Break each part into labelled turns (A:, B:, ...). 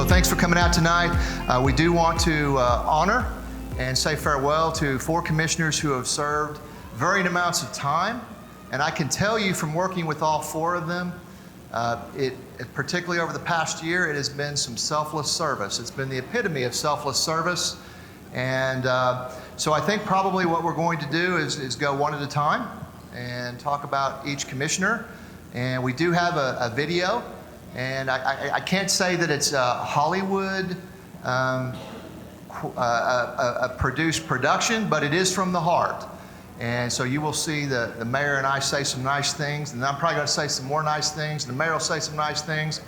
A: thanks for coming out tonight. We do want to honor and say farewell to 4 commissioners who have served varying amounts of time. And I can tell you from working with all 4 of them, particularly over the past year, it has been some selfless service. It's been the epitome of selfless service. And so I think probably what we're going to do is go one at a time and talk about each commissioner. And we do have a video. And I can't say that it's a Hollywood produced production, but it is from the heart. And so you will see the mayor and I say some nice things, and I'm probably going to say some more nice things, and the mayor will say some nice things,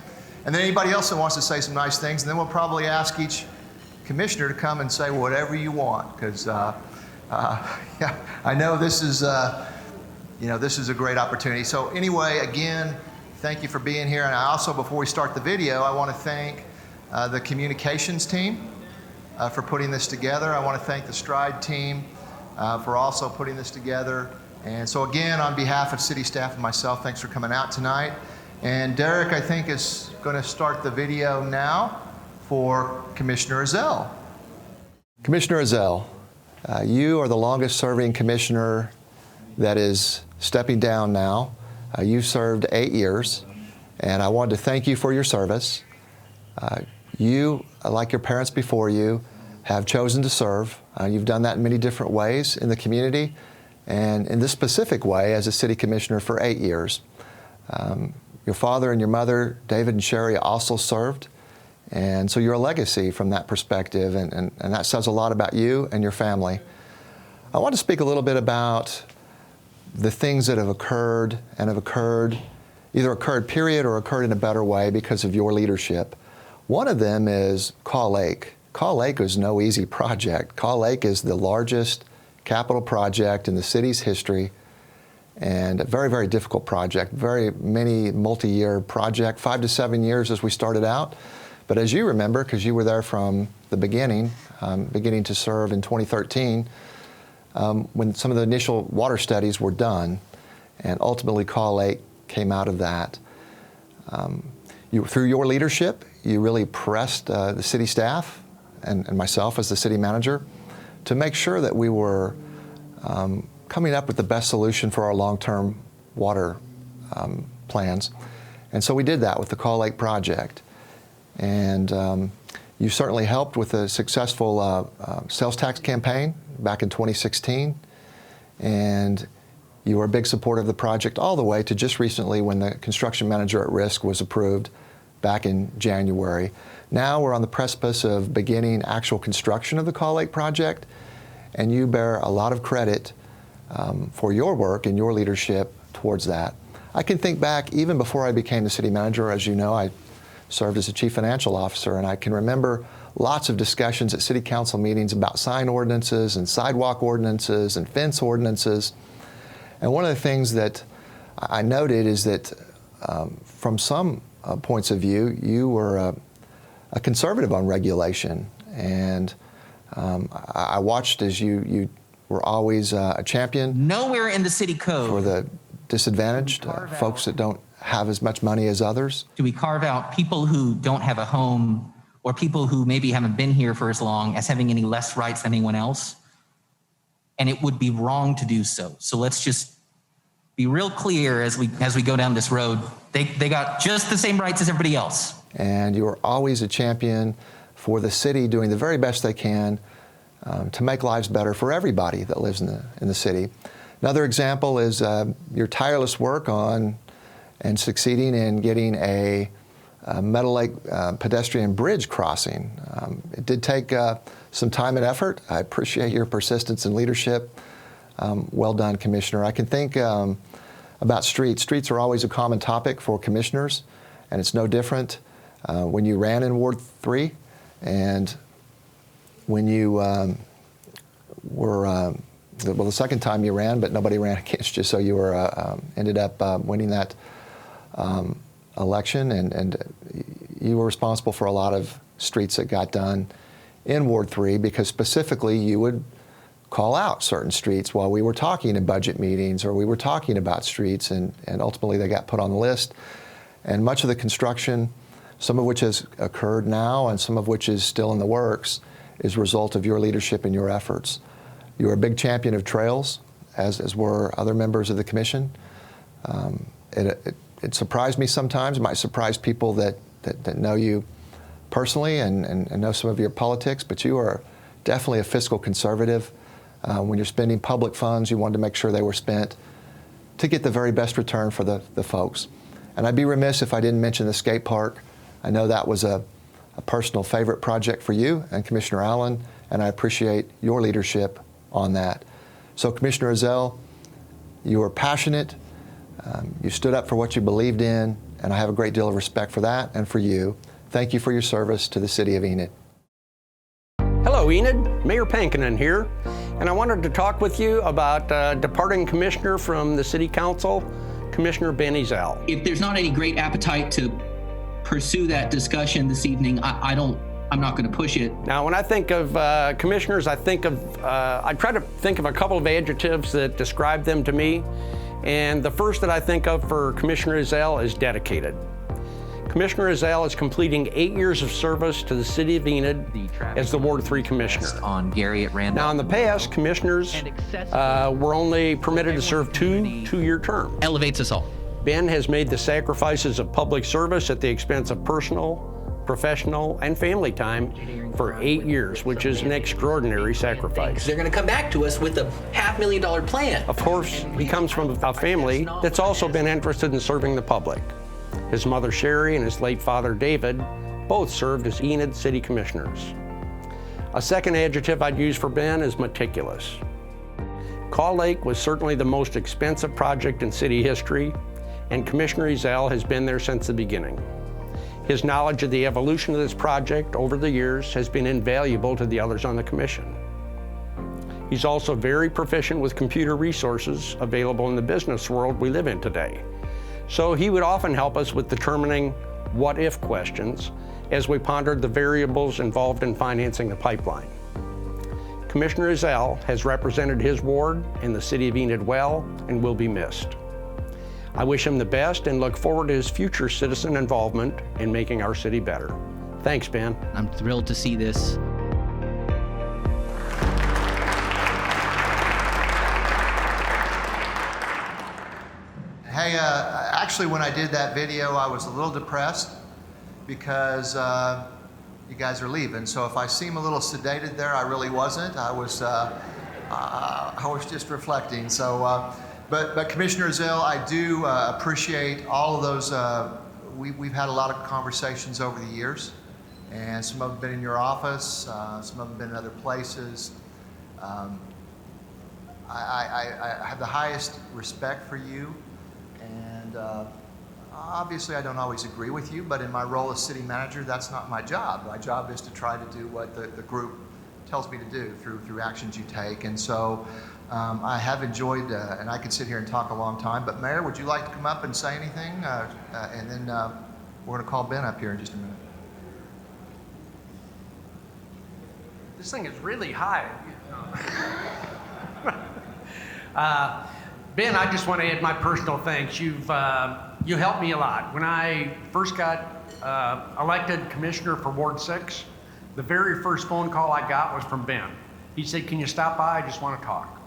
A: and then anybody else that wants to say some nice things, and then we'll probably ask each commissioner to come and say whatever you want, because yeah, I know this is this is a great opportunity. So anyway, again, thank you for being here. And I also, before we start the video, I want to thank the communications team for putting this together. I want to thank the Stride team for also putting this together. And so again, on behalf of city staff and myself, thanks for coming out tonight. And Derek, I think, is going to start the video now for Commissioner Ezzell. Commissioner Ezzell, you are the longest serving commissioner that is stepping down now. You served 8 years, and I wanted to thank you for your service. You, like your parents before you, have chosen to serve. You've done that in many different ways in the community, and in this specific way as a city commissioner for 8 years. Your father and your mother, David and Sherry, also served, and so you're a legacy from that perspective, and that says a lot about you and your family. I want to speak a little bit about the things that have occurred and have occurred, either occurred period or occurred in a better way because of your leadership. One of them is Kaw Lake. Kaw Lake is no easy project. Kaw Lake is the largest capital project in the city's history, and a very, very difficult project, very many multi-year project, 5 to 7 years as we started out. But as you remember, because you were there from the beginning, beginning to serve in 2013, when some of the initial water studies were done, and ultimately Kaw Lake came out of that. Through your leadership, you really pressed the city staff and myself as the city manager to make sure that we were coming up with the best solution for our long-term water plans. And so we did that with the Kaw Lake project. And you certainly helped with a successful sales tax campaign back in 2016, and you were a big supporter of the project all the way to just recently when the construction manager at risk was approved back in January. Now we're on the precipice of beginning actual construction of the Kaw Lake project, and you bear a lot of credit for your work and your leadership towards that. I can think back even before I became the city manager. As you know, I served as a chief financial officer, and I can remember lots of discussions at city council meetings about sign ordinances and sidewalk ordinances and fence ordinances. And one of the things that I noted is that from some points of view, you were a conservative on regulation. And I watched as you were always a champion.
B: Nowhere in the city code
A: for the disadvantaged, folks that don't have as much money as others.
B: Do we carve out people who don't have a home or people who maybe haven't been here for as long as having any less rights than anyone else? And it would be wrong to do so. So let's just be real clear as we go down this road. They got just the same rights as everybody else.
A: And you are always a champion for the city doing the very best they can to make lives better for everybody that lives in the city. Another example is your tireless work on and succeeding in getting a Meadow Lake pedestrian bridge crossing. It did take some time and effort. I appreciate your persistence and leadership. Well done, Commissioner. I can think about streets. Streets are always a common topic for commissioners, and it's no different when you ran in Ward 3 and when you were, the second time you ran, but nobody ran against you, so you were ended up winning that election, and you were responsible for a lot of streets that got done in Ward 3 because specifically you would call out certain streets while we were talking in budget meetings or we were talking about streets, and ultimately they got put on the list. And much of the construction some of which has occurred now and some of which is still in the works, is a result of your leadership and your efforts. You're a big champion of trails, as were other members of the commission. It surprised me sometimes. It might surprise people that know you personally and know some of your politics, but you are definitely a fiscal conservative. When you're spending public funds, you wanted to make sure they were spent to get the very best return for the folks. And I'd be remiss if I didn't mention the skate park. I know that was a personal favorite project for you and Commissioner Allen, and I appreciate your leadership on that. So Commissioner Ezzell, you were passionate, you stood up for what you believed in, and I have a great deal of respect for that and for you. Thank you for your service to the city of Enid.
C: Hello Enid, Mayor Pankinen here, and I wanted to talk with you about departing commissioner from the City Council, Commissioner Ben Iselle.
B: If there's not any great appetite to pursue that discussion this evening, I'm not going to push it.
C: Now, when I think of commissioners, I try to think of a couple of adjectives that describe them to me. And the first that I think of for Commissioner Iselle is dedicated. Commissioner Iselle is completing 8 years of service to the city of Enid as the Ward 3 Commissioner.
B: On Gary at Randolph.
C: Now, in the past, commissioners were only permitted to serve two-year terms.
B: Elevates us all.
C: Ben has made the sacrifices of public service at the expense of personal, professional, and family time for 8 years, which is an extraordinary sacrifice.
B: They're going to come back to us with a $500,000 plan.
C: Of course, he comes from a family that's also been interested in serving the public. His mother Sherry and his late father David both served as Enid City Commissioners. A second adjective I'd use for Ben is meticulous. Caw Lake was certainly the most expensive project in city history, and Commissioner Iselle has been there since the beginning. His knowledge of the evolution of this project over the years has been invaluable to the others on the commission. He's also very proficient with computer resources available in the business world we live in today. So he would often help us with determining what-if questions as we pondered the variables involved in financing the pipeline. Commissioner Iselle has represented his ward and the city of Enid well and will be missed. I wish him the best and look forward to his future citizen involvement in making our city better. Thanks, Ben.
B: I'm thrilled to see this.
A: Hey, actually, when I did that video, I was a little depressed because you guys are leaving. So if I seem a little sedated there, I really wasn't. I was just reflecting. So, but Commissioner Ezzell, I do appreciate all of those. We've had a lot of conversations over the years, and some of them have been in your office, some of them have been in other places. I have the highest respect for you. And obviously I don't always agree with you, but in my role as city manager, that's not my job. My job is to try to do what the group tells me to do through actions you take. And so I have enjoyed, and I could sit here and talk a long time, but Mayor, would you like to come up and say anything? And then we're going to call Ben up here in just a minute.
D: This thing is really high. Ben, I just want to add my personal thanks. You helped me a lot. When I first got elected commissioner for Ward 6, the very first phone call I got was from Ben. He said, "Can you stop by? I just want to talk."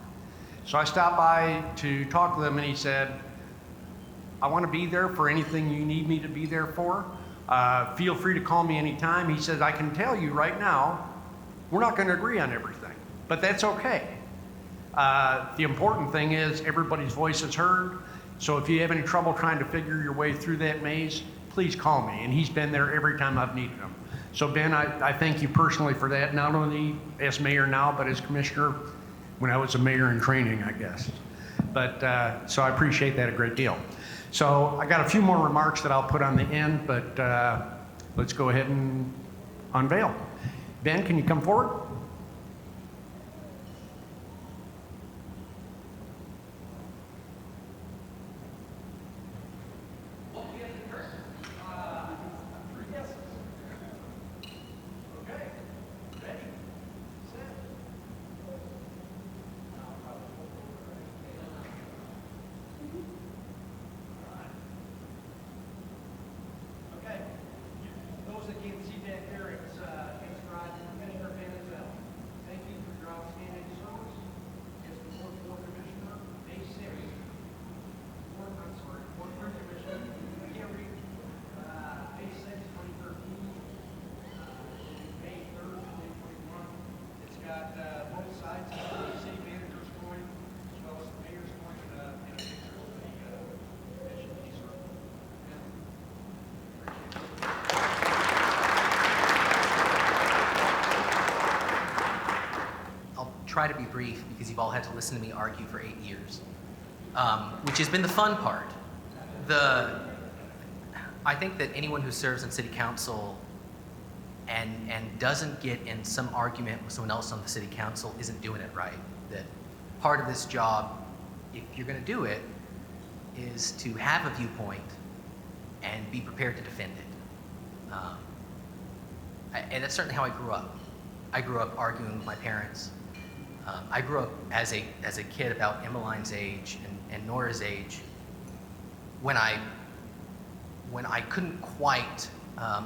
D: So I stopped by to talk to him, and he said, "I want to be there for anything you need me to be there for. Feel free to call me anytime." He said, "I can tell you right now, we're not going to agree on everything, but that's okay. The important thing is everybody's voice is heard. So if you have any trouble trying to figure your way through that maze, please call me." And he's been there every time I've needed him. So Ben, I thank you personally for that, not only as mayor now, but as commissioner when I was a mayor in training, I guess. But so I appreciate that a great deal. So I got a few more remarks that I'll put on the end, but let's go ahead and unveil. Ben, can you come forward?
E: try to be brief because you've all had to listen to me argue for 8 years, which has been the fun part. I think that anyone who serves in city council and doesn't get in some argument with someone else on the city council isn't doing it right. That part of this job, if you're going to do it, is to have a viewpoint and be prepared to defend it. And that's certainly how I grew up. I grew up arguing with my parents. I grew up as a kid about Emmeline's age and Nora's age when I couldn't quite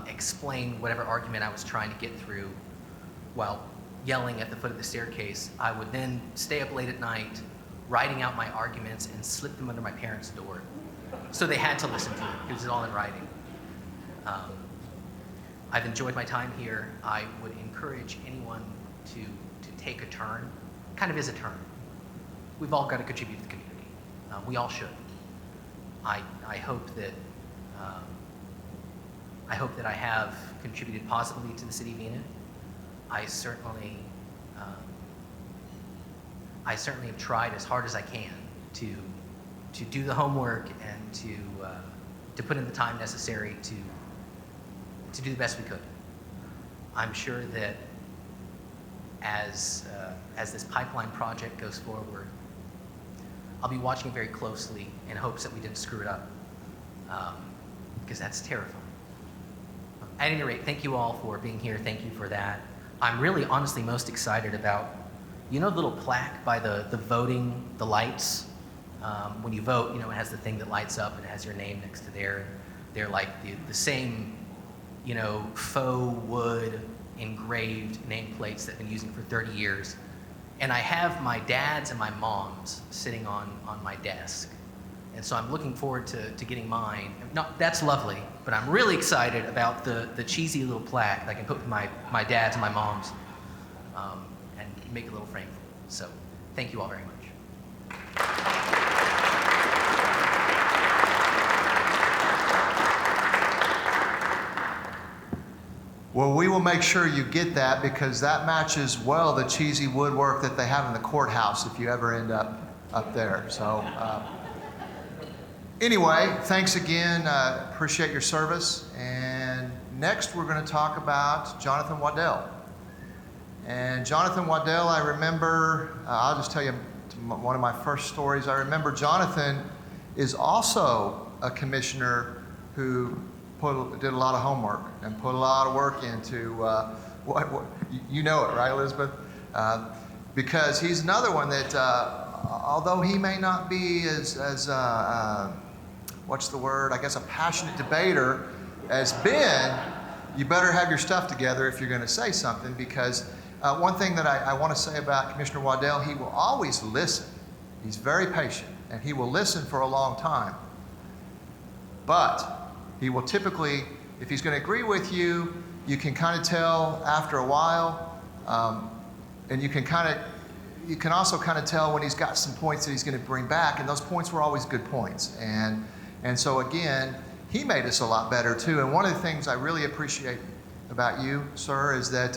E: explain whatever argument I was trying to get through while yelling at the foot of the staircase. I would then stay up late at night writing out my arguments and slip them under my parents' door. So they had to listen to it because it's all in writing. I've enjoyed my time here. I would encourage anyone to take a turn, kind of is a turn. We've all got to contribute to the community. We all should. I hope that I have contributed positively to the city of Enid. I certainly have tried as hard as I can to do the homework and to put in the time necessary to do the best we could. I'm sure that as this pipeline project goes forward, I'll be watching very closely in hopes that we didn't screw it up, because that's terrifying. At any rate, thank you all for being here. Thank you for that. I'm really honestly most excited about, the little plaque by the voting, the lights. When you vote, it has the thing that lights up and it has your name next to there. They're like the same, faux wood engraved nameplates that I've been using for 30 years. And I have my dad's and my mom's sitting on my desk. And so I'm looking forward to getting mine. That's lovely, but I'm really excited about the cheesy little plaque that I can put with my dad's and my mom's and make a little frame for it. So thank you all very much.
A: Well, we will make sure you get that because that matches well the cheesy woodwork that they have in the courthouse if you ever end up there. So anyway, thanks again. Appreciate your service. And next we're going to talk about Jonathan Waddell. And Jonathan Waddell, I remember, I'll just tell you one of my first stories. I remember Jonathan is also a commissioner who did a lot of homework and put a lot of work into what you know it, right, Elizabeth? Because he's another one that, although he may not be as what's the word? I guess a passionate debater as Ben, you better have your stuff together if you're going to say something. Because one thing that I want to say about Commissioner Waddell, he will always listen. He's very patient and he will listen for a long time. But he will typically, if he's going to agree with you, you can kind of tell after a while, and you can also kind of tell when he's got some points that he's going to bring back, and those points were always good points. And so again, he made us a lot better too. And one of the things I really appreciate about you, sir, is that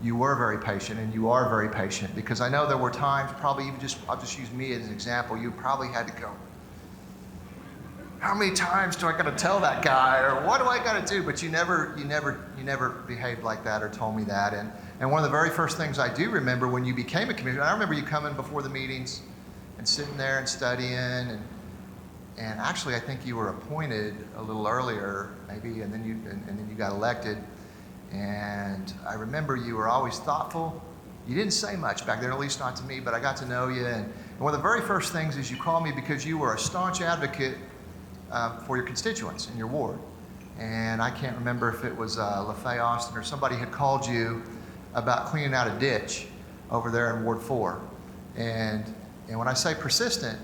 A: you were very patient, and you are very patient, because I know there were times, probably even I'll just use me as an example, you probably had to go, how many times do I got to tell that guy, or what do I got to do? But you never behaved like that or told me that. And one of the very first things I do remember when you became a commissioner, I remember you coming before the meetings and sitting there and studying, and actually I think you were appointed a little earlier, maybe, and then you got elected. And I remember you were always thoughtful. You didn't say much back then, at least not to me, but I got to know you. And one of the very first things is you called me because you were a staunch advocate for your constituents in your ward. And I can't remember if it was LaFay Austin or somebody had called you about cleaning out a ditch over there in Ward 4. And when I say persistent,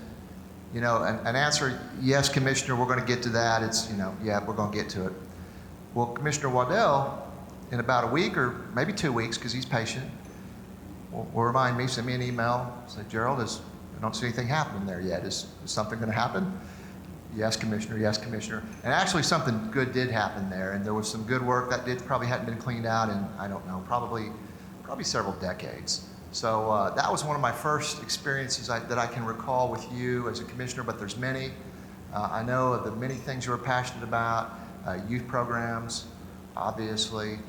A: an answer, yes, Commissioner, we're going to get to that. It's, yeah, we're going to get to it. Well, Commissioner Waddell, in about a week or maybe 2 weeks, because he's patient, will remind me, send me an email, say, Gerald, I don't see anything happening there yet. Is something going to happen? Yes, Commissioner, yes, Commissioner. And actually something good did happen there, and there was some good work that probably hadn't been cleaned out in, I don't know, probably several decades. So that was one of my first experiences that I can recall with you as a commissioner, but there's many. I know of the many things you're passionate about, youth programs, obviously,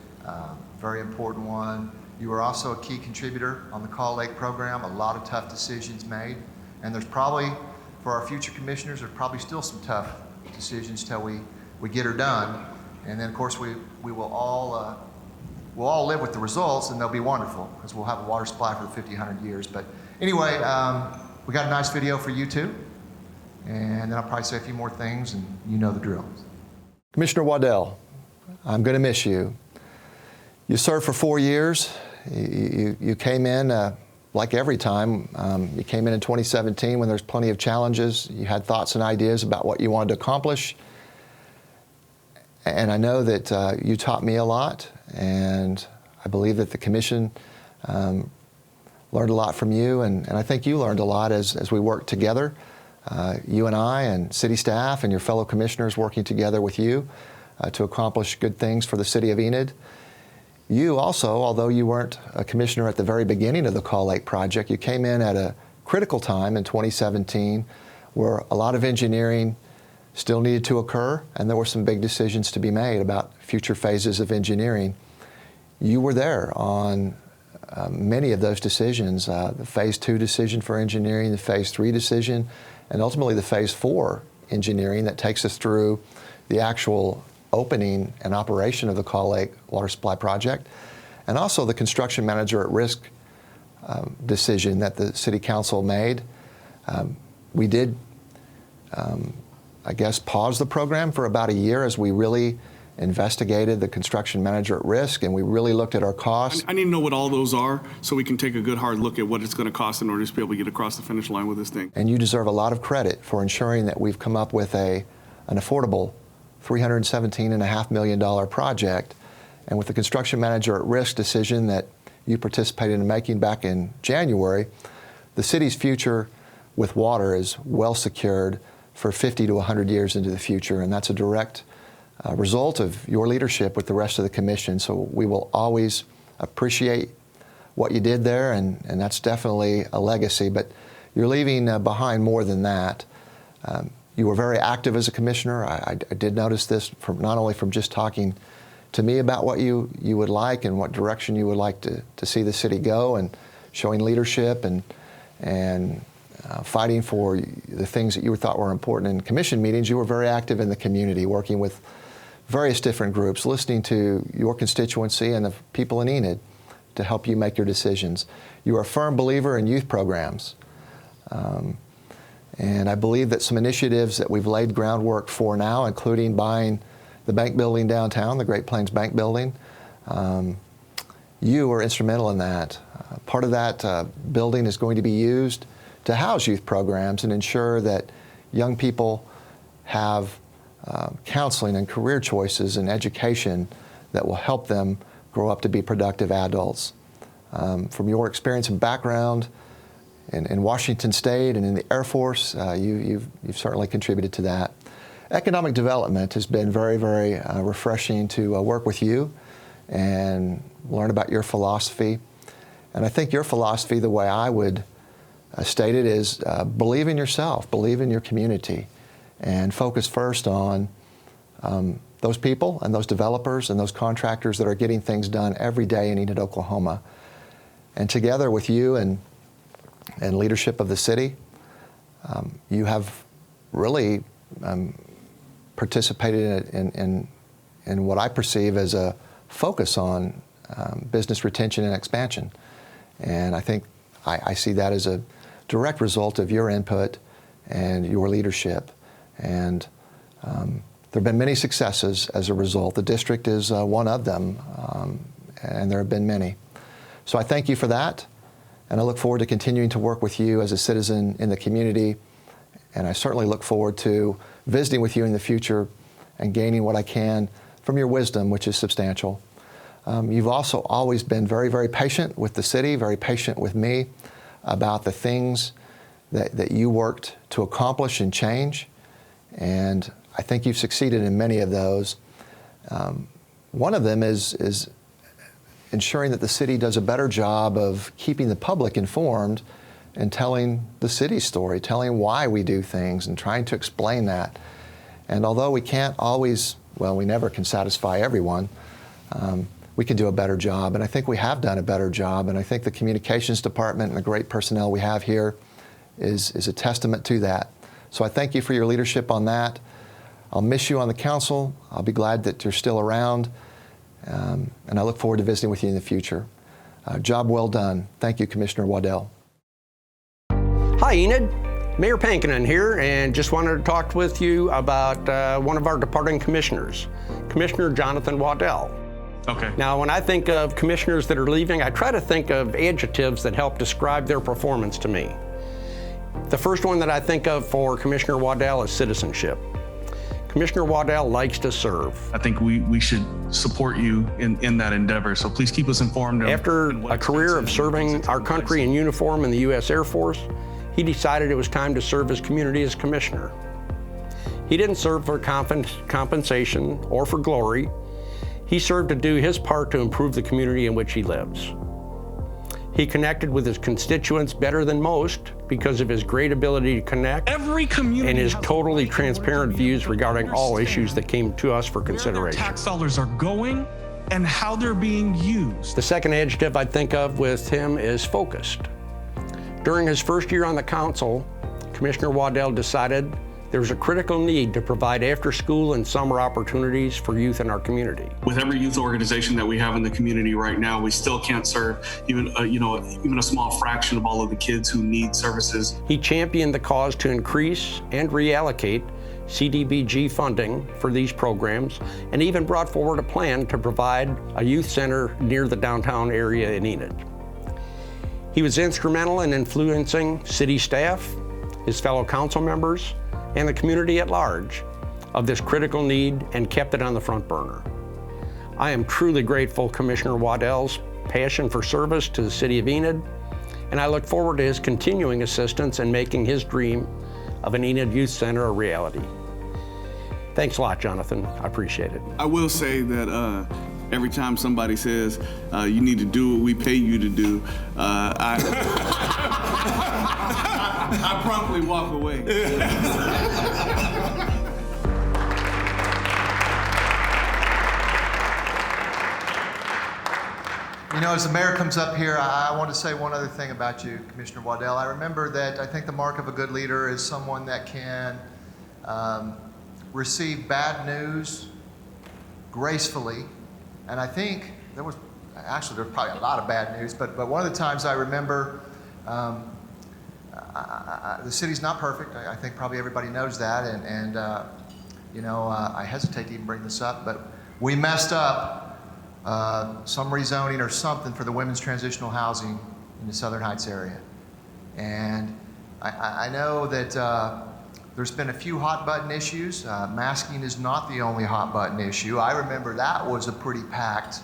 A: very important one. You were also a key contributor on the Call Lake program, a lot of tough decisions made. And there's probably, for our future commissioners, there's probably still some tough decisions till we get her done. And then, of course, we will all we'll all live with the results, and they'll be wonderful because we'll have a water supply for the 50, 100 years. But anyway, we got a nice video for you too. And then I'll probably say a few more things, and you know the drill. Commissioner Waddell, I'm going to miss you. You served for 4 years. You came in, like every time, you came in 2017 when there's plenty of challenges. You had thoughts and ideas about what you wanted to accomplish. And I know that you taught me a lot, and I believe that the commission learned a lot from you, and I think you learned a lot as we worked together, you and I and city staff and your fellow commissioners working together with you to accomplish good things for the city of Enid. You also, although you weren't a commissioner at the very beginning of the Call Lake project, you came in at a critical time in 2017 where a lot of engineering still needed to occur, and there were some big decisions to be made about future phases of engineering. You were there on many of those decisions, the Phase 2 decision for engineering, the Phase 3 decision, and ultimately the Phase 4 engineering that takes us through the actual opening and operation of the Call Lake Water Supply Project, and also the construction manager at risk decision that the City Council made. We did I guess, pause the program for about a year as we really investigated the construction manager at risk, and we really looked at our costs.
F: I need to know what all those are so we can take a good hard look at what it's going to cost in order to be able to get across the finish line with this thing.
A: And you deserve a lot of credit for ensuring that we've come up with an affordable $317.5 million project. And with the construction manager at risk decision that you participated in making back in January, the city's future with water is well secured for 50 to 100 years into the future, and that's a direct result of your leadership with the rest of the commission. So we will always appreciate what you did there, and that's definitely a legacy, but you're leaving behind more than that. You were very active as a commissioner. I did notice this from not only from just talking to me about what you would like and what direction you would like to see the city go, and showing leadership and fighting for the things that you thought were important in commission meetings. You were very active in the community, working with various different groups, listening to your constituency and the people in Enid to help you make your decisions. You are a firm believer in youth programs. And I believe that some initiatives that we've laid groundwork for now, including buying the bank building downtown, the Great Plains Bank building, you were instrumental in that. Part of that building is going to be used to house youth programs and ensure that young people have counseling and career choices and education that will help them grow up to be productive adults. From your experience and background in Washington State and in the Air Force, you've certainly contributed to that. Economic development has been very, very refreshing to work with you and learn about your philosophy. And I think your philosophy, the way I would state it, is believe in yourself, believe in your community, and focus first on those people and those developers and those contractors that are getting things done every day in Enid, Oklahoma. And together with you and leadership of the city, you have really participated in what I perceive as a focus on business retention and expansion. And I think I see that as a direct result of your input and your leadership. And there have been many successes as a result. The district is one of them, and there have been many. So I thank you for that, and I look forward to continuing to work with you as a citizen in the community, and I certainly look forward to visiting with you in the future and gaining what I can from your wisdom, which is substantial. You've also always been very, very patient with the city, very patient with me about the things that you worked to accomplish and change, and I think you've succeeded in many of those. One of them is ensuring that the city does a better job of keeping the public informed and telling the city's story, telling why we do things and trying to explain that. And although we can't always, well, we never can satisfy everyone, we can do a better job. And I think we have done a better job. And I think the communications department and the great personnel we have here is a testament to that. So I thank you for your leadership on that. I'll miss you on the council. I'll be glad that you're still around. And I look forward to visiting with you in the future. Job well done. Thank you, Commissioner Waddell.
C: Hi, Enid. Mayor Pankinen here, and just wanted to talk with you about one of our departing commissioners, Commissioner Jonathan Waddell.
F: Okay.
C: Now, when I think of commissioners that are leaving, I try to think of adjectives that help describe their performance to me. The first one that I think of for Commissioner Waddell is citizenship. Commissioner Waddell likes to serve.
G: I think we should support you in that endeavor, so please keep us informed.
C: After a career of serving our country in uniform in the U.S. Air Force, he decided it was time to serve his community as commissioner. He didn't serve for compensation or for glory. He served to do his part to improve the community in which he lives. He connected with his constituents better than most because of his great ability to connect and his totally transparent views regarding all issues that came to us for consideration.
G: Where their tax dollars are going and how they're being used.
C: The second adjective I think of with him is focused. During his first year on the council, Commissioner Waddell decided there was a critical need to provide after-school and summer opportunities for youth in our community.
H: With every youth organization that we have in the community right now, we still can't serve even a small fraction of all of the kids who need services.
C: He championed the cause to increase and reallocate CDBG funding for these programs, and even brought forward a plan to provide a youth center near the downtown area in Enid. He was instrumental in influencing city staff, his fellow council members, and the community at large of this critical need and kept it on the front burner. I am truly grateful Commissioner Waddell's passion for service to the city of Enid, and I look forward to his continuing assistance in making his dream of an Enid Youth Center a reality. Thanks a lot, Jonathan. I appreciate it.
F: I will say that every time somebody says, you need to do what we pay you to do, I promptly walk away.
A: You know, as the mayor comes up here, I want to say one other thing about you, Commissioner Waddell. I remember that I think the mark of a good leader is someone that can receive bad news gracefully. And I think there's probably a lot of bad news, but one of the times I remember, the city's not perfect. I think probably everybody knows that. And I hesitate to even bring this up, but we messed up some rezoning or something for the women's transitional housing in the Southern Heights area. And I know that there's been a few hot button issues. Masking is not the only hot button issue. I remember that was a pretty packed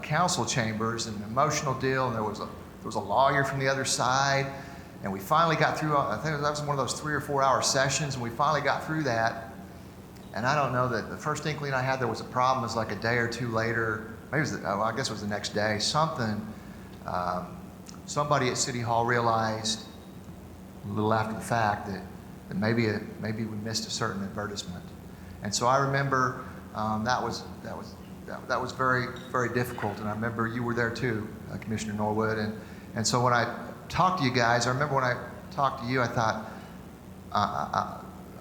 A: council chambers, and an emotional deal, and there was a lawyer from the other side, and we finally got through. I think that was one of those 3 or 4 hour sessions, and we finally got through that. And I don't know that the first inkling I had there was a problem was like a day or two later. Maybe it was I guess it was the next day. Somebody at City Hall realized a little after the fact that maybe we missed a certain advertisement. And so I remember that was very, very difficult. And I remember you were there too, Commissioner Norwood. And so when I talked to you guys, I remember when I talked to you, I thought,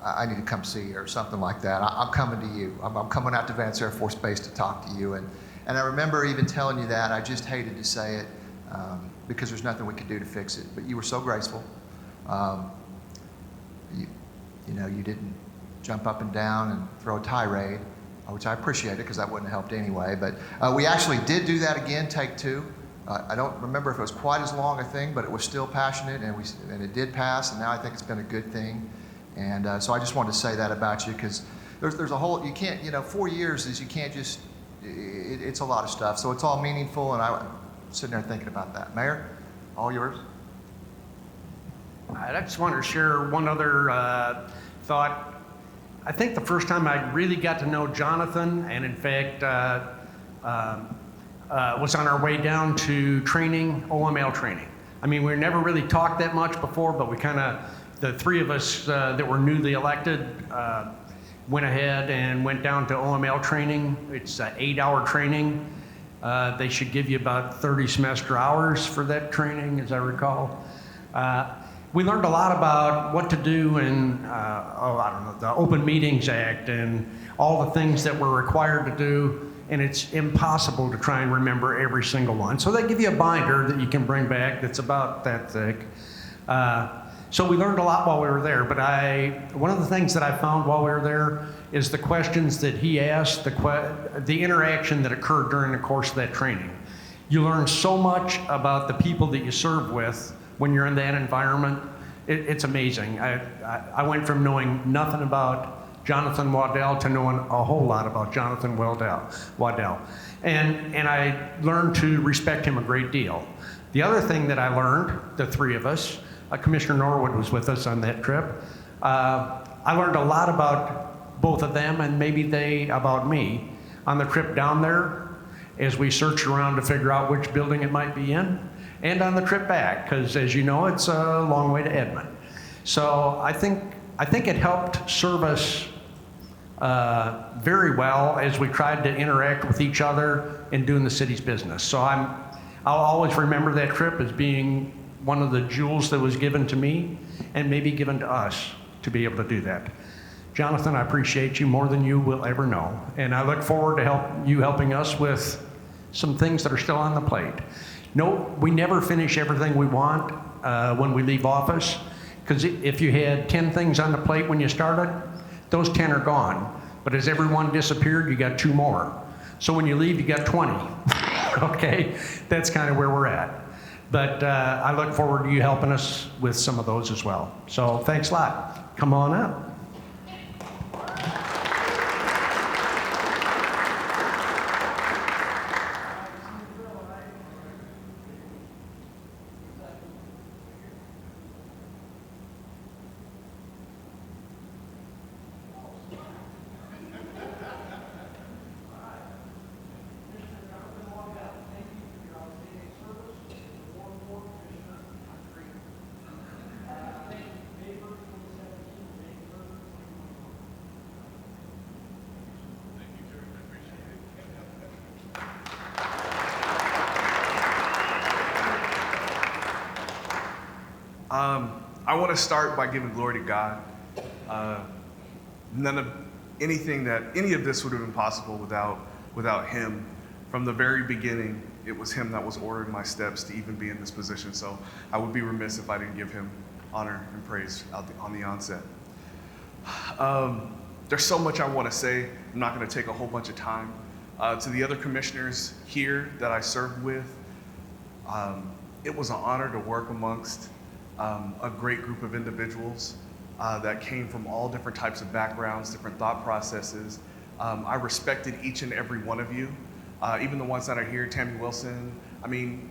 A: I need to come see you or something like that. I'm coming to you. I'm coming out to Vance Air Force Base to talk to you. And I remember even telling you that. I just hated to say it because there's nothing we could do to fix it. But you were so graceful. You didn't jump up and down and throw a tirade, which I appreciated because that wouldn't have helped anyway. But we actually did do that again, take two. I don't remember if it was quite as long a thing, but it was still passionate, and it did pass, and now I think it's been a good thing. And so I just wanted to say that about you because there's a whole, you can't, 4 years is you can't just, it's a lot of stuff. So it's all meaningful, and I'm sitting there thinking about that. Mayor, all yours.
D: I just wanted to share one other thought. I think the first time I really got to know Jonathan, and in fact, was on our way down to training, OML training. I mean, we never really talked that much before, but we kind of, the three of us that were newly elected went ahead and went down to OML training. It's an 8-hour training. They should give you about 30 semester hours for that training, as I recall. We learned a lot about what to do in, I don't know, the Open Meetings Act and all the things that we're required to do, and it's impossible to try and remember every single one. So they give you a binder that you can bring back that's about that thick. So we learned a lot while we were there, but one of the things that I found while we were there is the questions that he asked, the interaction that occurred during the course of that training. You learn so much about the people that you serve with when you're in that environment. It's amazing. I went from knowing nothing about Jonathan Waddell to knowing a whole lot about Jonathan Waddell. And I learned to respect him a great deal. The other thing that I learned, the three of us, Commissioner Norwood was with us on that trip. I learned a lot about both of them and maybe they about me on the trip down there as we searched around to figure out which building it might be in, and on the trip back, because as you know, it's a long way to Edmond. So I think it helped serve us very well as we tried to interact with each other in doing the city's business. So I'll always remember that trip as being one of the jewels that was given to me and maybe given to us to be able to do that. Jonathan, I appreciate you more than you will ever know. And I look forward to you helping us with some things that are still on the plate. No, we never finish everything we want when we leave office, because if you had 10 things on the plate when you started, those 10 are gone. But as everyone disappeared, you got 2 more. So when you leave, you got 20. Okay, that's kind of where we're at. But I look forward to you helping us with some of those as well. So thanks a lot. Come on up.
I: I want to start by giving glory to God. Any of this would have been possible without Him. From the very beginning, it was Him that was ordering my steps to even be in this position. So I would be remiss if I didn't give Him honor and praise on the onset. There's so much I want to say. I'm not going to take a whole bunch of time. To the other commissioners here that I served with, it was an honor to work amongst a great group of individuals that came from all different types of backgrounds, different thought processes. I respected each and every one of you, even the ones that are here, Tammy Wilson. I mean,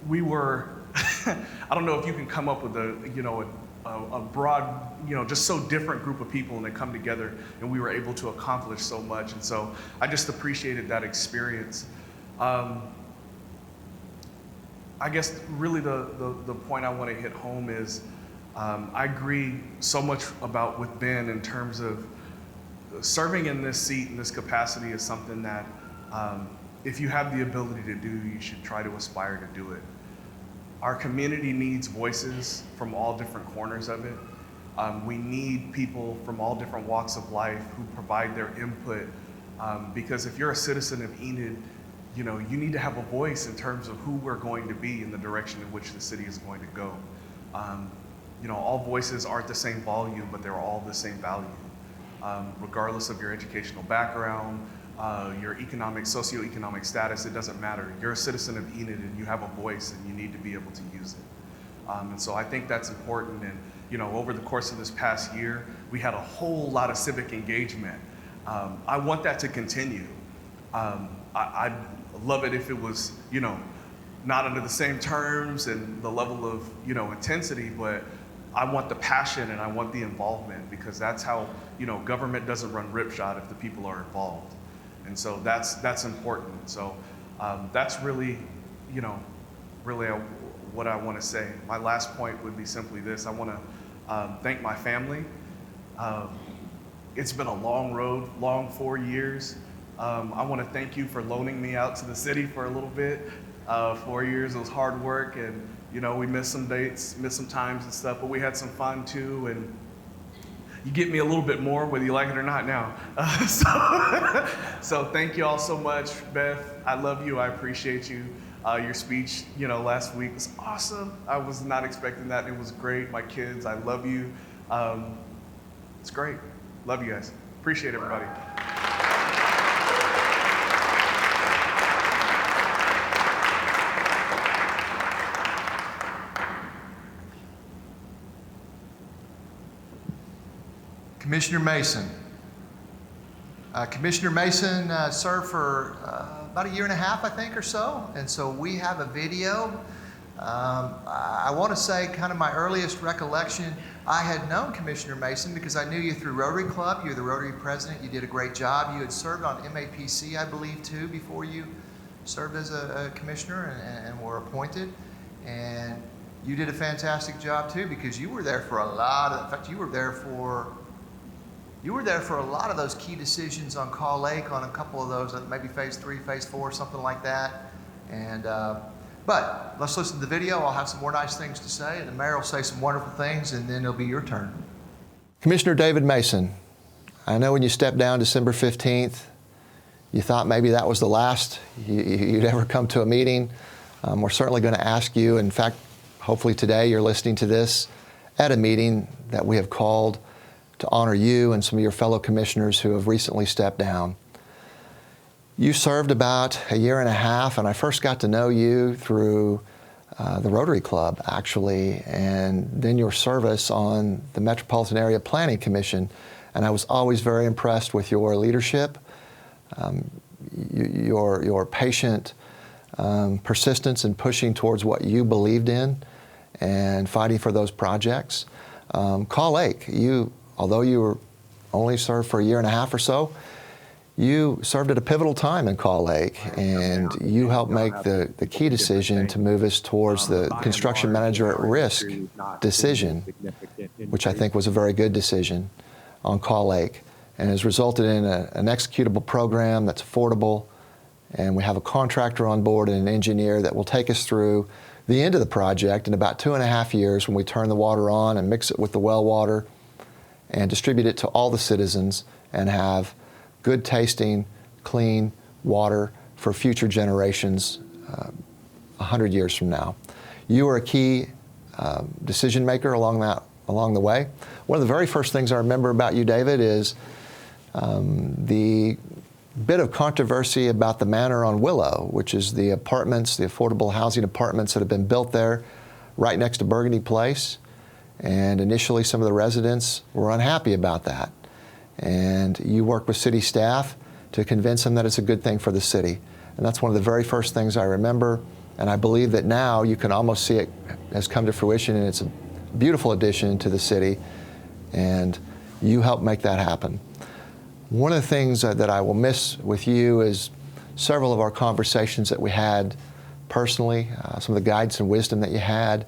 I: we were, I don't know if you can come up with a broad, just so different group of people, and they come together and we were able to accomplish so much. And so I just appreciated that experience. I guess really the point I want to hit home is I agree so much with Ben in terms of serving in this seat, in this capacity is something that if you have the ability to do, you should try to aspire to do it. Our community needs voices from all different corners of it. We need people from all different walks of life who provide their input because if you're a citizen of Enid, you need to have a voice in terms of who we're going to be in the direction in which the city is going to go. All voices aren't the same volume, but they're all the same value. Regardless of your educational background, your socioeconomic status, it doesn't matter. You're a citizen of Enid and you have a voice and you need to be able to use it. And so I think that's important. And over the course of this past year, we had a whole lot of civic engagement. I want that to continue. I'd love it if it was, not under the same terms and the level of, intensity, but I want the passion and I want the involvement because that's how, government doesn't run ripshod if the people are involved. And so that's important. So That's really, really what I want to say. My last point would be simply this. I want to thank my family. It's been a long road, long 4 years. I want to thank you for loaning me out to the city for a little bit. 4 years, it was hard work, and we missed some dates, missed some times and stuff, but we had some fun too, and you get me a little bit more whether you like it or not now. So thank you all so much. Beth, I love you, I appreciate you. Your speech, last week was awesome. I was not expecting that. It was great. My kids, I love you. It's great. Love you guys. Appreciate everybody.
A: Commissioner Mason. Commissioner Mason served for about 1.5 years, I think, or so. And so we have a video. I want to say kind of my earliest recollection, I had known Commissioner Mason because I knew you through Rotary Club. You're the Rotary president. You did a great job. You had served on MAPC, I believe, too, before you served as a commissioner and were appointed. And you did a fantastic job, too, because you were there for a lot of, in fact, you were there for a lot of those key decisions on Call Lake, on a couple of those, maybe phase 3, phase 4, something like that. And but let's listen to the video. I'll have some more nice things to say, and the mayor will say some wonderful things, and then it'll be your turn. Commissioner David Mason, I know when you stepped down December 15th, you thought maybe that was the last you'd ever come to a meeting. We're certainly going to ask you. In fact, hopefully today you're listening to this at a meeting that we have called to honor you and some of your fellow commissioners who have recently stepped down. You served about 1.5 years, and I first got to know you through the Rotary Club, actually, and then your service on the Metropolitan Area Planning Commission. And I was always very impressed with your leadership, your patient persistence in pushing towards what you believed in and fighting for those projects. Call Lake, although you were only served for 1.5 years or so, you served at a pivotal time in Call Lake, and you helped make the key decision to move us towards the construction manager at risk decision, which I think was a very good decision on Call Lake, and has resulted in an executable program that's affordable, and we have a contractor on board and an engineer that will take us through the end of the project in about 2.5 years when we turn the water on and mix it with the well water and distribute it to all the citizens and have good tasting, clean water for future generations 100 years from now. You were a key decision maker along the way. One of the very first things I remember about you, David, is the bit of controversy about the manor on Willow, which is the apartments, the affordable housing apartments that have been built there right next to Burgundy Place. And initially some of the residents were unhappy about that. And you worked with city staff to convince them that it's a good thing for the city. And that's one of the very first things I remember. And I believe that now you can almost see it has come to fruition, and it's a beautiful addition to the city. And you helped make that happen. One of the things that I will miss with you is several of our conversations that we had personally, some of the guidance and wisdom that you had.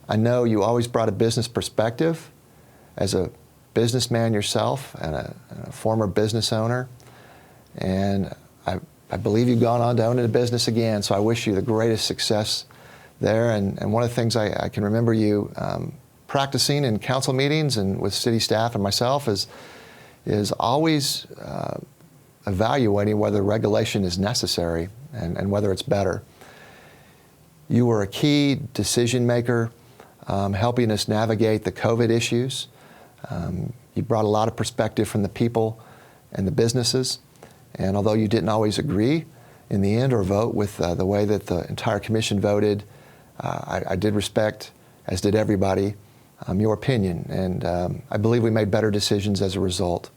A: I know you always brought a business perspective as a businessman yourself and a former business owner. And I believe you've gone on to own a business again, so I wish you the greatest success there. And one of the things I can remember you practicing in council meetings and with city staff and myself is always evaluating whether regulation is necessary and whether it's better. You were a key decision maker, helping us navigate the COVID issues. You brought a lot of perspective from the people and the businesses. And although you didn't always agree in the end or vote with the way that the entire commission voted, I did respect, as did everybody, your opinion. And I believe we made better decisions as a result.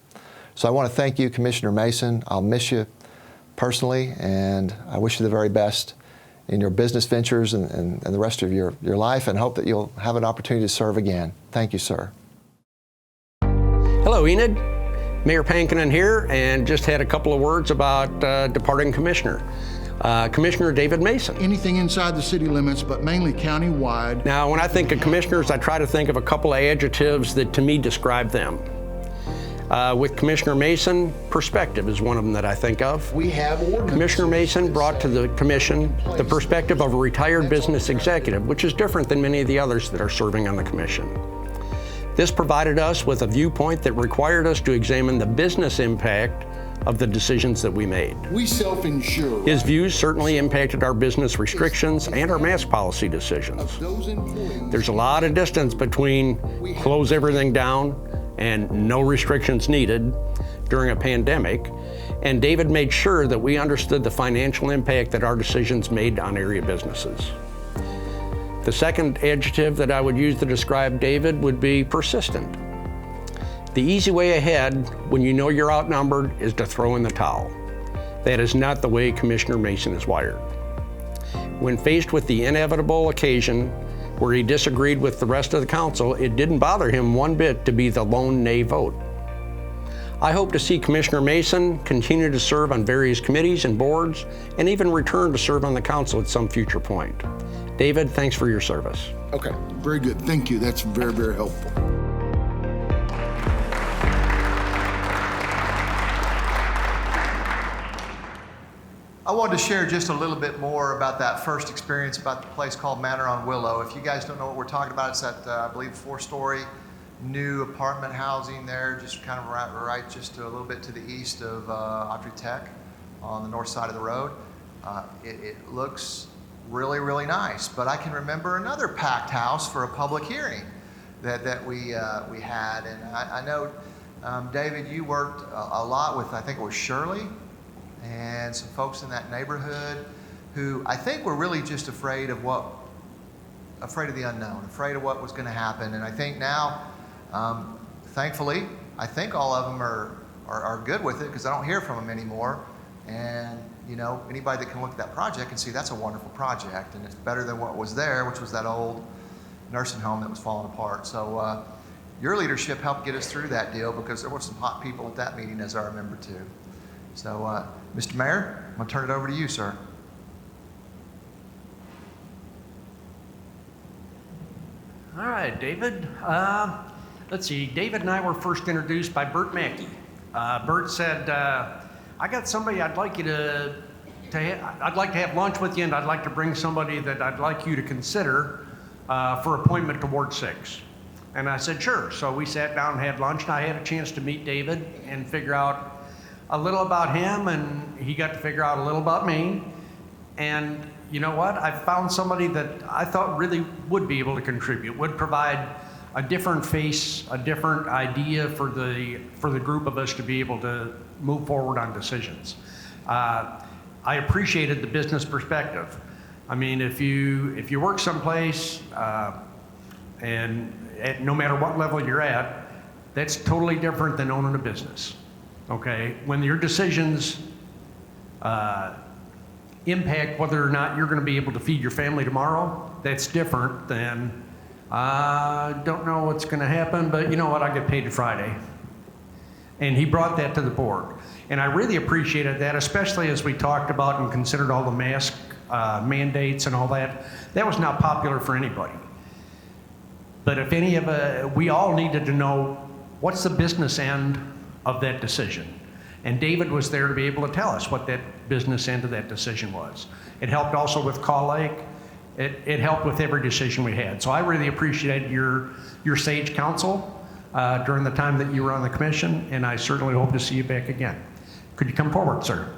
A: So I want to thank you, Commissioner Mason. I'll miss you personally, and I wish you the very best in your business ventures and the rest of your life, and hope that you'll have an opportunity to serve again. Thank you, sir.
C: Hello, Enid. Mayor Pankinen here, and just had a couple of words about departing commissioner. Commissioner David Mason.
J: Anything inside the city limits, but mainly county-wide.
C: Now, when I think of commissioners, I try to think of a couple of adjectives that to me describe them. With Commissioner Mason, perspective is one of them that I think of.
J: We have ordinances.
C: Commissioner Mason brought to the commission the perspective of a retired business executive, which is different than many of the others that are serving on the commission. This provided us with a viewpoint that required us to examine the business impact of the decisions that we made.
J: We self-insure.
C: His views certainly impacted our business restrictions and our mask policy decisions. There's a lot of distance between close everything down and no restrictions needed during a pandemic, and David made sure that we understood the financial impact that our decisions made on area businesses. The second adjective that I would use to describe David would be persistent. The easy way ahead when you know you're outnumbered is to throw in the towel. That is not the way Commissioner Mason is wired. When faced with the inevitable occasion where he disagreed with the rest of the council, it didn't bother him one bit to be the lone nay vote. I hope to see Commissioner Mason continue to serve on various committees and boards, and even return to serve on the council at some future point. David, thanks for your service.
J: Okay, very good. Thank you. That's very, very helpful.
A: I wanted to share just a little bit more about that first experience about the place called Manor on Willow. If you guys don't know what we're talking about, it's that, I believe, 4-story new apartment housing there, just kind of right just a little bit to the east of Audrey Tech on the north side of the road. It looks really, really nice, but I can remember another packed house for a public hearing that we had. And I know, David, you worked a lot with, I think it was Shirley, and some folks in that neighborhood who I think were really just afraid of the unknown, afraid of what was going to happen. And I think now, thankfully, I think all of them are good with it because I don't hear from them anymore. And you know, anybody that can look at that project and see that's a wonderful project, and it's better than what was there, which was that old nursing home that was falling apart. So your leadership helped get us through that deal because there were some hot people at that meeting, as I remember too. So, Mr. Mayor, I'm going to turn it over to you, sir.
D: All right, David. Let's see. David and I were first introduced by Bert Mackey. Bert said, "I got somebody I'd like you I'd like to have lunch with you, and I'd like to bring somebody that I'd like you to consider for appointment to Ward 6." And I said, "Sure." So we sat down and had lunch, and I had a chance to meet David and figure out a little about him, and he got to figure out a little about me. And you know what? I found somebody that I thought really would be able to contribute, would provide a different face, a different idea for the group of us to be able to move forward on decisions. I appreciated the business perspective. I mean, if you work someplace, and no matter what level you're at, that's totally different than owning a business. Okay, when your decisions impact whether or not you're going to be able to feed your family tomorrow, that's different than, I don't know what's going to happen, but you know what, I get paid Friday. And he brought that to the board. And I really appreciated that, especially as we talked about and considered all the mask mandates and all that. That was not popular for anybody. But if we all needed to know what's the business end of that decision. And David was there to be able to tell us what that business end of that decision was. It helped also with Call Lake. It helped with every decision we had. So I really appreciated your sage counsel during the time that you were on the commission, and I certainly hope to see you back again. Could you come forward, sir?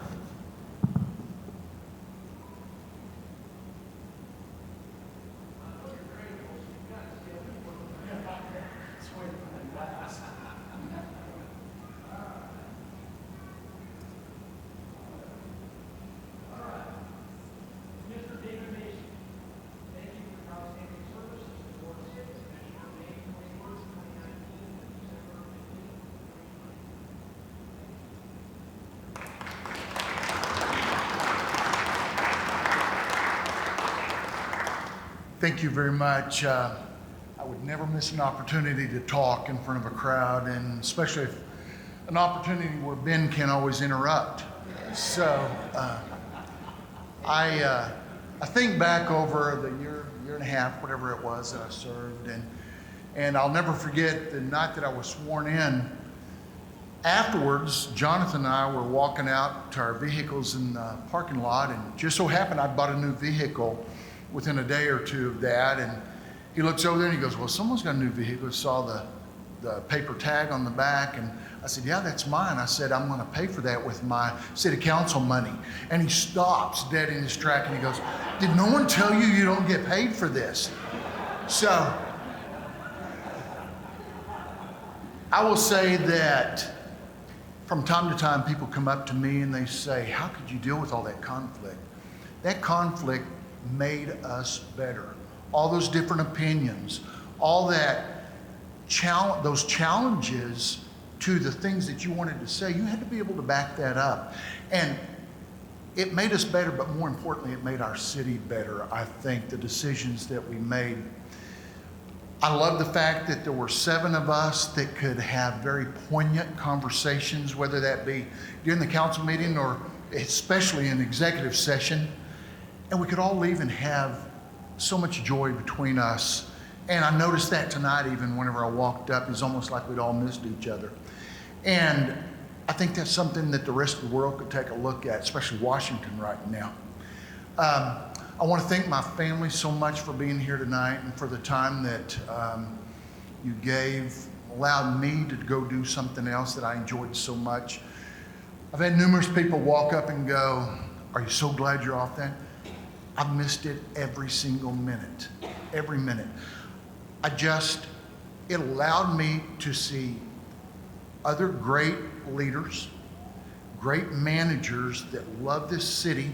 J: Thank you very much. I would never miss an opportunity to talk in front of a crowd, and especially if an opportunity where Ben can always interrupt. So I think back over the year and a half, whatever it was that I served, and I'll never forget the night that I was sworn in. Afterwards, Jonathan and I were walking out to our vehicles in the parking lot, and just so happened I'd bought a new vehicle within a day or two of that, and he looks over there and he goes, well, someone's got a new vehicle. I saw the paper tag on the back, and I said, yeah, that's mine. I said, I'm gonna pay for that with my city council money. And he stops dead in his track and he goes, did no one tell you you don't get paid for this? So, I will say that from time to time, people come up to me and they say, how could you deal with all that conflict? That conflict made us better. All those different opinions, all that those challenges to the things that you wanted to say, you had to be able to back that up. And it made us better, but more importantly, it made our city better, I think, the decisions that we made. I love the fact that there were 7 of us that could have very poignant conversations, whether that be during the council meeting or especially in executive session. And we could all leave and have so much joy between us. And I noticed that tonight, even whenever I walked up, it's almost like we'd all missed each other. And I think that's something that the rest of the world could take a look at, especially Washington right now. I want to thank my family so much for being here tonight and for the time that you allowed me to go do something else that I enjoyed so much. I've had numerous people walk up and go, are you so glad you're off that? I've missed it every single minute, every minute. It allowed me to see other great leaders, great managers that love this city.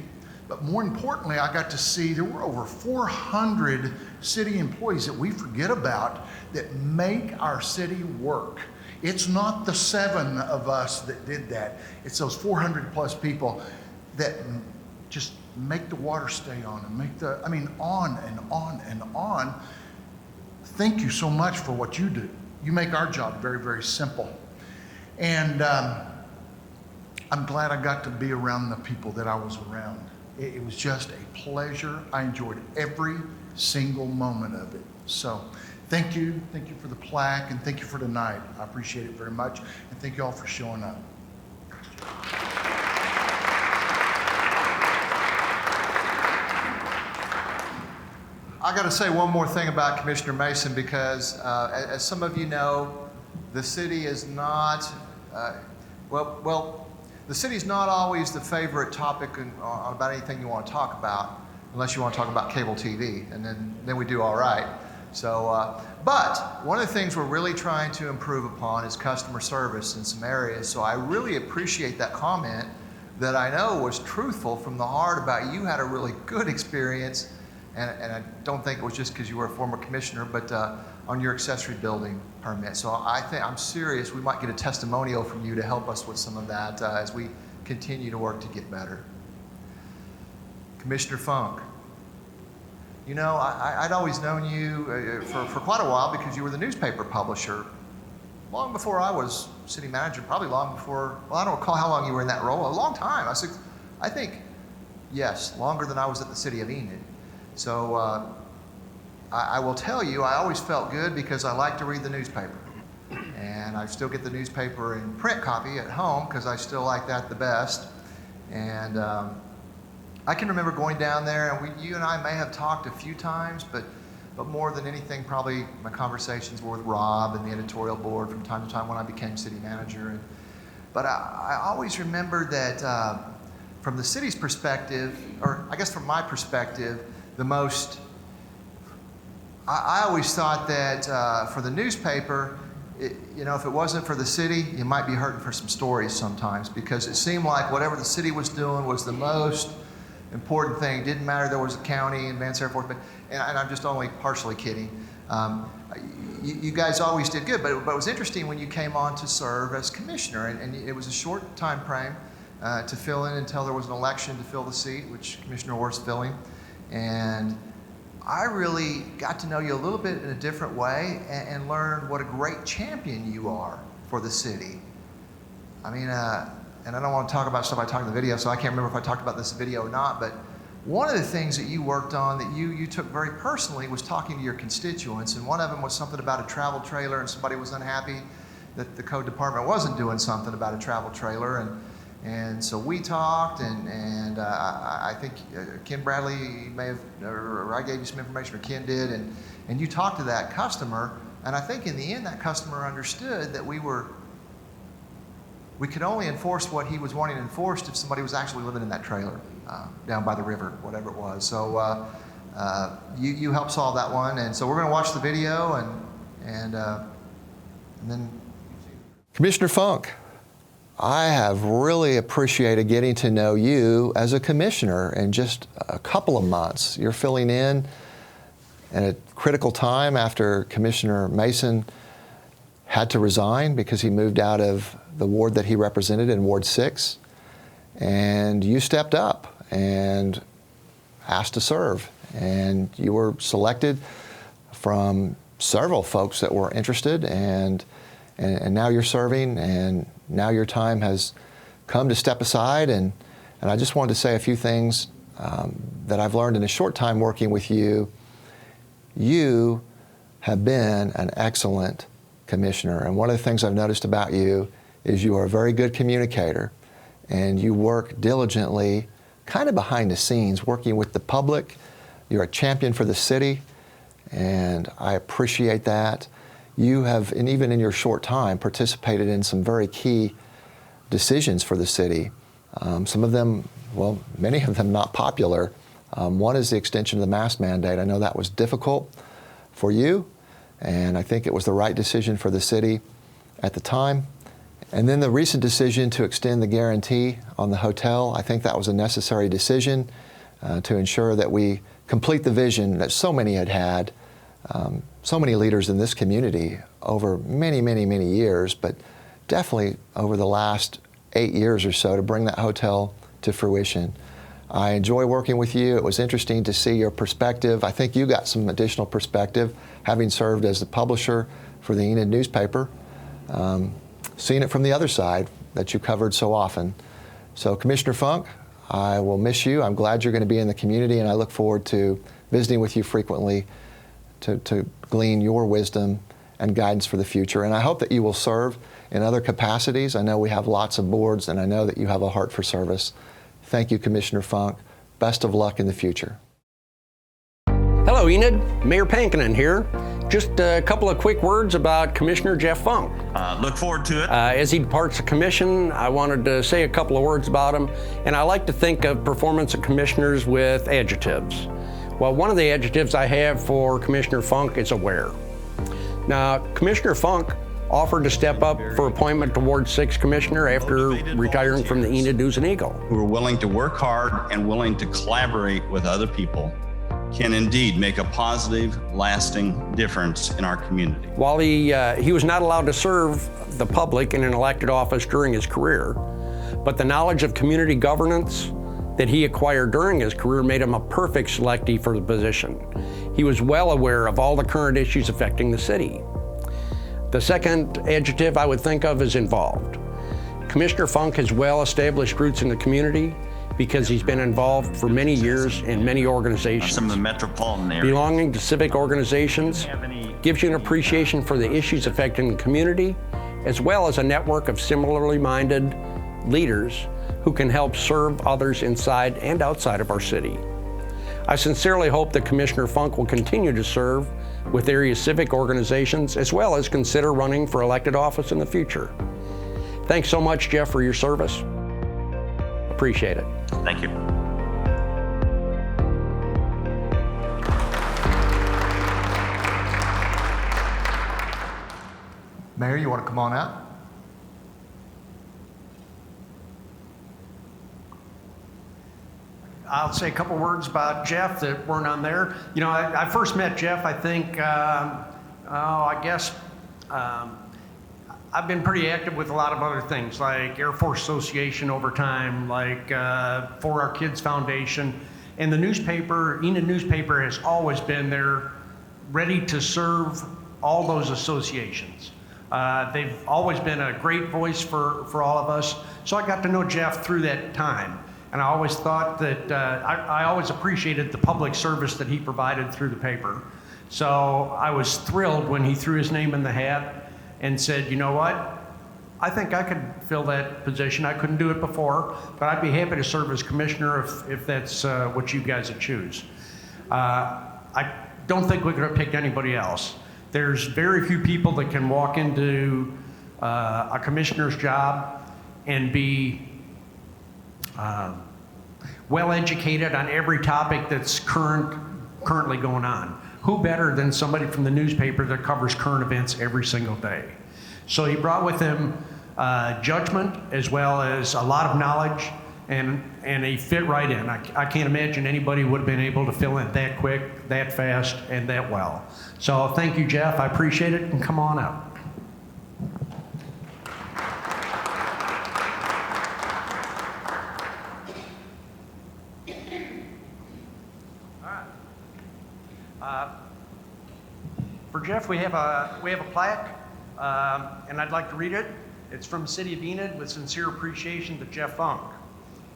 J: But more importantly, I got to see there were over 400 city employees that we forget about that make our city work. It's not the 7 of us that did that. It's those 400 plus people that just make the water stay on and on and on and on. Thank you so much for what you do. You make our job very, very simple. And I'm glad I got to be around the people that I was around. It was just a pleasure. I enjoyed every single moment of it. So thank you. Thank you for the plaque, and thank you for tonight. I appreciate it very much. And thank you all for showing up.
A: I got to say one more thing about Commissioner Mason, because as some of you know, the city is not, the city's not always the favorite topic about anything you want to talk about, unless you want to talk about cable TV, and then we do all right. So, but one of the things we're really trying to improve upon is customer service in some areas. So I really appreciate that comment that I know was truthful from the heart about you had a really good experience. And I don't think it was just because you were a former commissioner, but on your accessory building permit. So I think, I'm serious, we might get a testimonial from you to help us with some of that as we continue to work to get better. Commissioner Funk. You know, I'd always known you for quite a while because you were the newspaper publisher. Long before I was city manager, probably long before, well, I don't recall how long you were in that role, a long time. I think, yes, longer than I was at the city of Enid. So I will tell you, I always felt good because I like to read the newspaper. And I still get the newspaper in print copy at home because I still like that the best. And I can remember going down there, and you and I may have talked a few times, but more than anything, probably my conversations were with Rob and the editorial board from time to time when I became city manager. But I always remember that from the city's perspective, or I guess from my perspective, I always thought that for the newspaper, you know, if it wasn't for the city, you might be hurting for some stories sometimes, because it seemed like whatever the city was doing was the most important thing. Didn't matter there was a county and Vance Air Force, and I'm just only partially kidding. You guys always did good, but it was interesting when you came on to serve as commissioner, and it was a short time frame to fill in until there was an election to fill the seat, which Commissioner Orr's filling. And I really got to know you a little bit in a different way and learned what a great champion you are for the city. I mean, and I don't want to talk about stuff I talked in the video, so I can't remember if I talked about this video or not, but one of the things that you worked on that you took very personally was talking to your constituents, and one of them was something about a travel trailer, and somebody was unhappy that the code department wasn't doing something about a travel trailer, and so we talked, and I think Ken Bradley may have, or I gave you some information, or Ken did, and you talked to that customer, and I think in the end that customer understood that we could only enforce what he was wanting enforced if somebody was actually living in that trailer down by the river, whatever it was. So you helped solve that one, and so we're going to watch the video, and then. Commissioner Funk, I have really appreciated getting to know you as a commissioner in just a couple of months. You're filling in at a critical time after Commissioner Mason had to resign because he moved out of the ward that he represented in Ward 6, and you stepped up and asked to serve, and you were selected from several folks that were interested, and now you're serving, and now your time has come to step aside, and I just wanted to say a few things that I've learned in a short time working with you. You have been an excellent commissioner, and one of the things I've noticed about you is you are a very good communicator, and you work diligently, kind of behind the scenes, working with the public. You're a champion for the city, and I appreciate that. You have, and even in your short time, participated in some very key decisions for the city. Some of them, well, many of them not popular. One is the extension of the mask mandate. I know that was difficult for you, and I think it was the right decision for the city at the time. And then the recent decision to extend the guarantee on the hotel, I think that was a necessary decision to ensure that we complete the vision that so many had had. So many leaders in this community over many, many, many years, but definitely over the last 8 years or so to bring that hotel to fruition. I enjoy working with you. It was interesting to see your perspective. I think you got some additional perspective, having served as the publisher for the Enid newspaper, seeing it from the other side that you covered so often. So Commissioner Funk, I will miss you. I'm glad you're going to be in the community, and I look forward to visiting with you frequently to glean your wisdom and guidance for the future. And I hope that you will serve in other capacities. I know we have lots of boards, and I know that you have a heart for service. Thank you, Commissioner Funk. Best of luck in the future.
C: Hello, Enid. Mayor Pankinen here. Just a couple of quick words about Commissioner Jeff Funk.
K: Look forward to it.
C: As he departs the commission, I wanted to say a couple of words about him, and I like to think of performance of commissioners with adjectives. Well, one of the adjectives I have for Commissioner Funk is aware. Now, Commissioner Funk offered to step up for appointment to Ward 6 Commissioner after retiring from the Enid News and Eagle.
K: Who are willing to work hard and willing to collaborate with other people can indeed make a positive, lasting difference in our community.
C: While he was not allowed to serve the public in an elected office during his career, but the knowledge of community governance that he acquired during his career made him a perfect selectee for the position. He was well aware of all the current issues affecting the city. The second adjective I would think of is involved. Commissioner Funk has well-established roots in the community because he's been involved for many years in many organizations.
K: Some of the metropolitan areas.
C: Belonging to civic organizations gives you an appreciation for the issues affecting the community, as well as a network of similarly minded leaders who can help serve others inside and outside of our city. I sincerely hope that Commissioner Funk will continue to serve with area civic organizations, as well as consider running for elected office in the future. Thanks so much, Jeff, for your service. Appreciate it.
K: Thank you.
A: Mayor, you want to come on out?
D: I'll say a couple words about Jeff that weren't on there. You know, I first met Jeff, I think, I've been pretty active with a lot of other things, like Air Force Association over time, like For Our Kids Foundation. And the newspaper, Enid newspaper, has always been there, ready to serve all those associations. They've always been a great voice for all of us. So I got to know Jeff through that time. And I always thought that, I always appreciated the public service that he provided through the paper. So I was thrilled when he threw his name in the hat and said, you know what? I think I could fill that position. I couldn't do it before, but I'd be happy to serve as commissioner if that's what you guys would choose. I don't think we could have picked anybody else. There's very few people that can walk into a commissioner's job and be well educated on every topic that's currently going on. Who better than somebody from the newspaper that covers current events every single day? So he brought with him judgment as well as a lot of knowledge, and he fit right in. I can't imagine anybody would have been able to fill in that quick, that fast, and that well. So thank you, Jeff. I appreciate it, and come on up. For Jeff, we have a plaque, and I'd like to read it. It's from the City of Enid with sincere appreciation to Jeff Funk.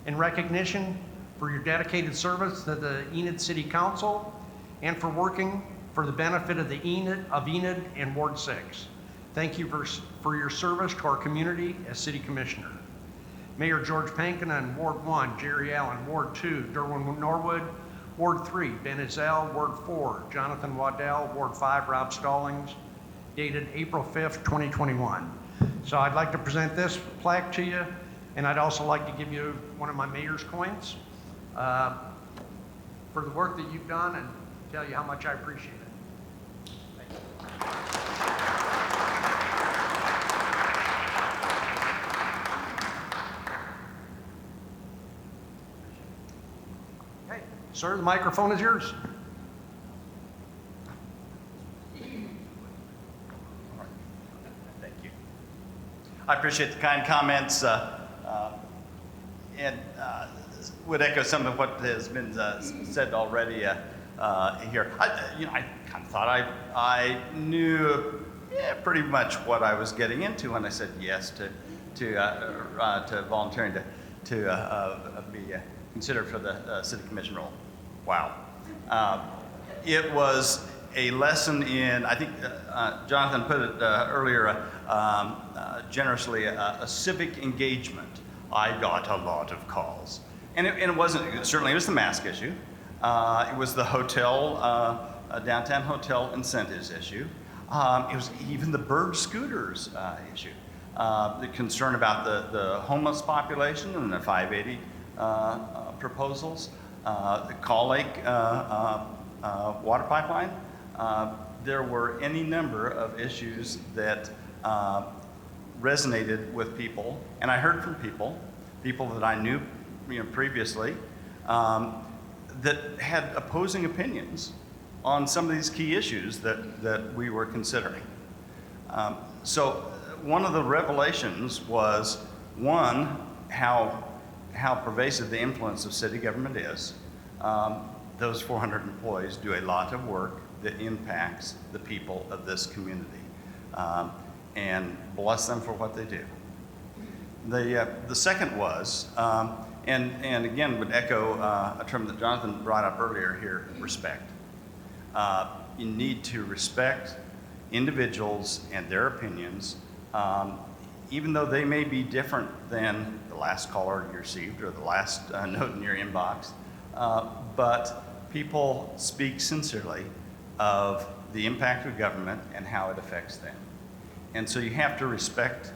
D: In recognition for your dedicated service to the Enid City Council and for working for the benefit of Enid and Ward 6. Thank you for your service to our community as City Commissioner. Mayor George Pankina in Ward 1, Jerry Allen, Ward 2, Derwin Norwood, Ward 3, Ben Ezzell, Ward 4, Jonathan Waddell, Ward 5, Rob Stallings, dated April 5th, 2021. So I'd like to present this plaque to you, and I'd also like to give you one of my mayor's coins for the work that you've done and tell you how much I appreciate it. Thank you. Okay, sir, the microphone is yours.
L: Thank you. I appreciate the kind comments and would echo some of what has been said already here. I kind of thought I knew pretty much what I was getting into when I said yes to volunteering to be considered for the city commission role. Wow. It was a lesson in, I think Jonathan put it earlier generously, a civic engagement. I got a lot of calls. And it wasn't, certainly it was the mask issue. It was the hotel, downtown hotel incentives issue. It was even the bird scooters issue. The concern about the homeless population and the 580 proposals, the Call Lake water pipeline. There were any number of issues that resonated with people, and I heard from people that I knew previously, that had opposing opinions on some of these key issues that we were considering. So one of the revelations was, one, how pervasive the influence of city government is. Those 400 employees do a lot of work that impacts the people of this community, and bless them for what they do. The second was, and again would echo a term that Jonathan brought up earlier here, respect. You need to respect individuals and their opinions, even though they may be different than the last caller you received or the last note in your inbox, but people speak sincerely of the impact of government and how it affects them. And so you have to respect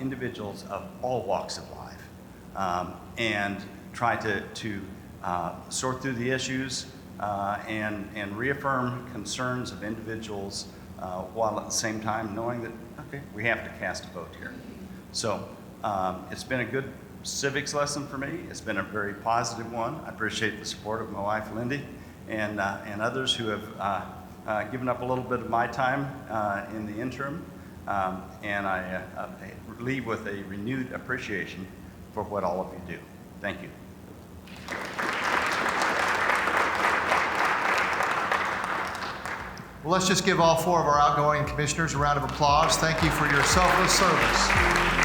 L: individuals of all walks of life, and try to sort through the issues and reaffirm concerns of individuals while at the same time knowing that, okay, we have to cast a vote here. So it's been a good civics lesson for me. It's been a very positive one. I appreciate the support of my wife, Lindy, and others who have given up a little bit of my time in the interim. And I leave with a renewed appreciation for what all of you do. Thank you.
A: Well, let's just give all four of our outgoing commissioners a round of applause. Thank you for your selfless service.